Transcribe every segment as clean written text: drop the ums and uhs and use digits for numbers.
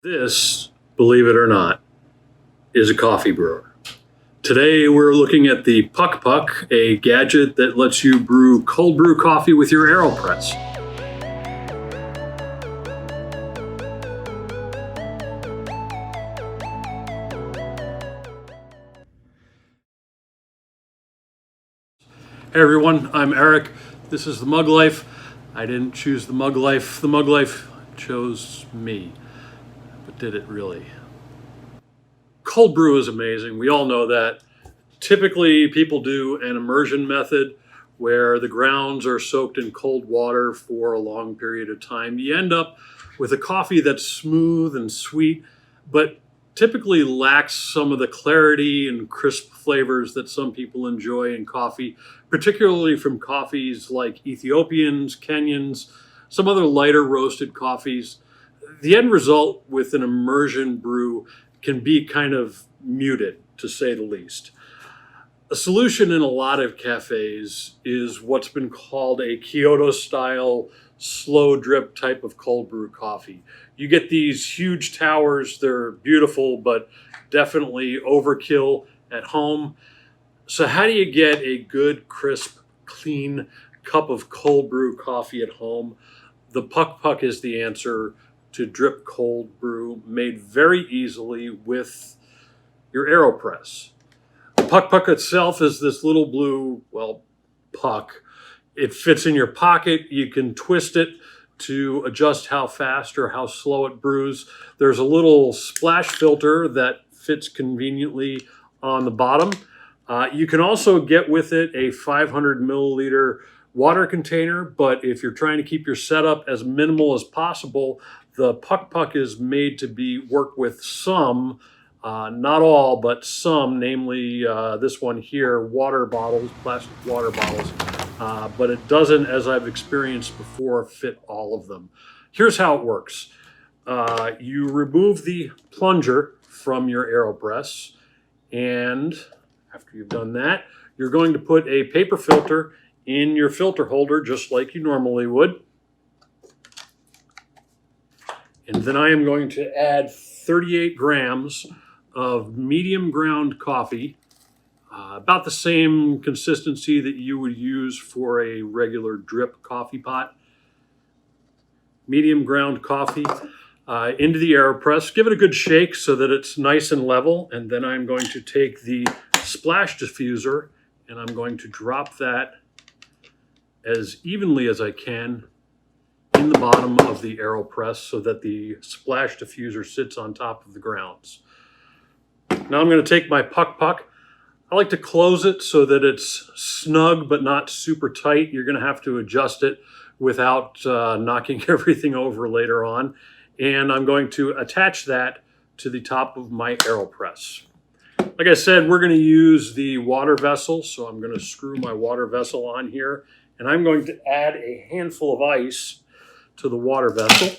This, believe it or not, is a coffee brewer. Today we're looking at the Puck Puck, a gadget that lets you brew cold brew coffee with your AeroPress. Hey everyone, I'm Eric. This is the Mug Life. I didn't choose the Mug Life. The Mug Life chose me. But did it really? Cold brew is amazing. We all know that. Typically, people do an immersion method where the grounds are soaked in cold water for a long period of time. You end up with a coffee that's smooth and sweet, but typically lacks some of the clarity and crisp flavors that some people enjoy in coffee, particularly from coffees like Ethiopians, Kenyans, some other lighter roasted coffees. The end result with an immersion brew can be kind of muted, to say the least. A solution in a lot of cafes is what's been called a Kyoto style slow drip type of cold brew coffee. You get these huge towers, they're beautiful, but definitely overkill at home. So how do you get a good, crisp, clean cup of cold brew coffee at home? The Puck Puck is the answer to drip cold brew, made very easily with your AeroPress. The Puck Puck itself is this little blue, puck. It fits in your pocket. You can twist it to adjust how fast or how slow it brews. There's a little splash filter that fits conveniently on the bottom. You can also get with it a 500 milliliter water container, but if you're trying to keep your setup as minimal as possible, the Puck Puck is made to work with some, not all, but some, namely this one here, water bottles, plastic water bottles. But it doesn't, as I've experienced before, fit all of them. Here's how it works. You remove the plunger from your AeroPress, and after you've done that, you're going to put a paper filter in your filter holder, just like you normally would. And then I am going to add 38 grams of medium ground coffee, about the same consistency that you would use for a regular drip coffee pot. Medium ground coffee into the AeroPress. Give it a good shake so that it's nice and level. And then I'm going to take the splash diffuser and I'm going to drop that as evenly as I can in the bottom of the AeroPress so that the splash diffuser sits on top of the grounds. Now I'm going to take my Puck Puck. I like to close it so that it's snug but not super tight. You're going to have to adjust it without knocking everything over later on. And I'm going to attach that to the top of my AeroPress. Like I said, we're going to use the water vessel, so I'm going to screw my water vessel on here. And I'm going to add a handful of ice to the water vessel.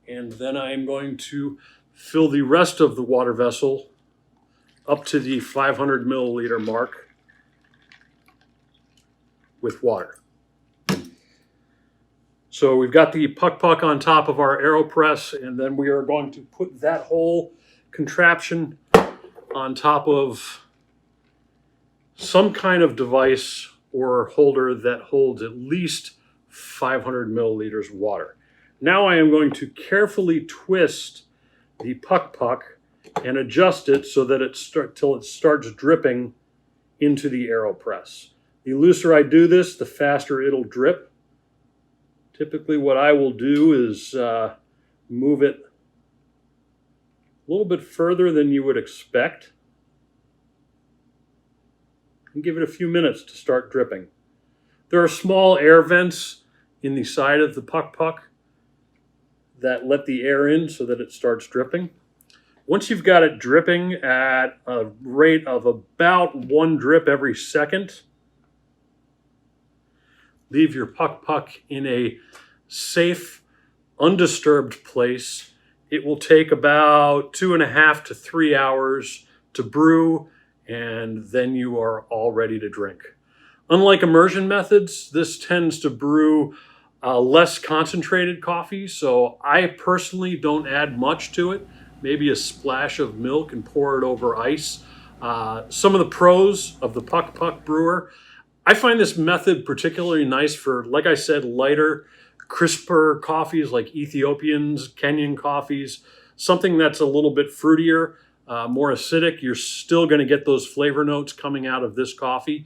And then I'm going to fill the rest of the water vessel up to the 500 milliliter mark with water. So we've got the Puck Puck on top of our AeroPress, and then we are going to put that whole contraption on top of some kind of device or holder that holds at least 500 milliliters of water. Now I am going to carefully twist the Puck Puck and adjust it so that till it starts dripping into the AeroPress. The looser I do this, the faster it'll drip. Typically what I will do is move it a little bit further than you would expect and give it a few minutes to start dripping. There are small air vents in the side of the Puck Puck that let the air in so that it starts dripping. Once you've got it dripping at a rate of about 1 drip every second, leave your Puck Puck in a safe, undisturbed place. It will take about 2.5 to 3 hours to brew, and then you are all ready to drink. Unlike immersion methods, this tends to brew less concentrated coffee. So I personally don't add much to it. Maybe a splash of milk and pour it over ice. Some of the pros of the Puck Puck brewer. I find this method particularly nice for, like I said, lighter, crisper coffees like Ethiopians, Kenyan coffees, something that's a little bit fruitier, more acidic. You're still going to get those flavor notes coming out of this coffee.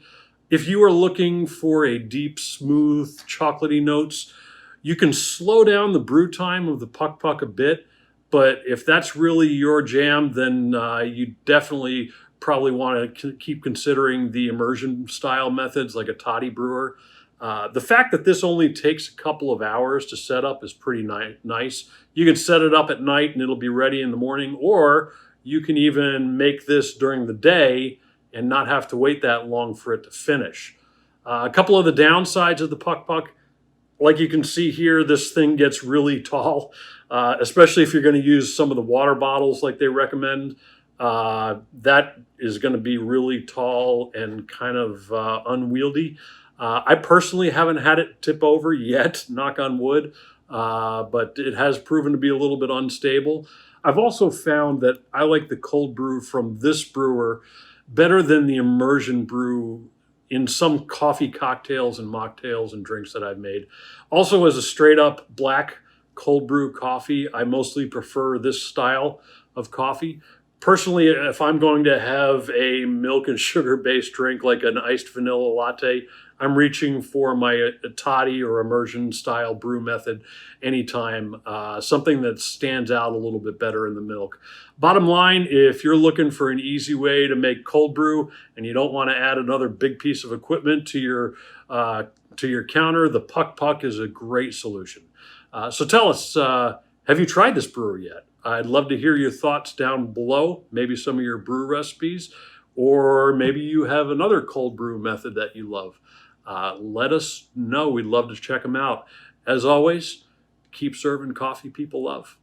If you are looking for a deep, smooth, chocolatey notes, you can slow down the brew time of the Puck Puck a bit. But if that's really your jam, then you definitely probably want to keep considering the immersion style methods like a toddy brewer. The fact that this only takes a couple of hours to set up is pretty nice. You can set it up at night and it'll be ready in the morning, or you can even make this during the day and not have to wait that long for it to finish. A couple of the downsides of the Puck Puck, like you can see here, this thing gets really tall, especially if you're going to use some of the water bottles like they recommend. That is going to be really tall and kind of unwieldy. I personally haven't had it tip over yet, knock on wood, but it has proven to be a little bit unstable. I've also found that I like the cold brew from this brewer better than the immersion brew in some coffee cocktails and mocktails and drinks that I've made. Also, as a straight up black cold brew coffee, I mostly prefer this style of coffee. Personally, if I'm going to have a milk and sugar based drink like an iced vanilla latte, I'm reaching for my toddy or immersion style brew method anytime. Something that stands out a little bit better in the milk. Bottom line, if you're looking for an easy way to make cold brew and you don't want to add another big piece of equipment to your counter, the Puck Puck is a great solution. So tell us, have you tried this brewer yet? I'd love to hear your thoughts down below, maybe some of your brew recipes, or maybe you have another cold brew method that you love. Let us know. We'd love to check them out. As always, keep serving coffee people love.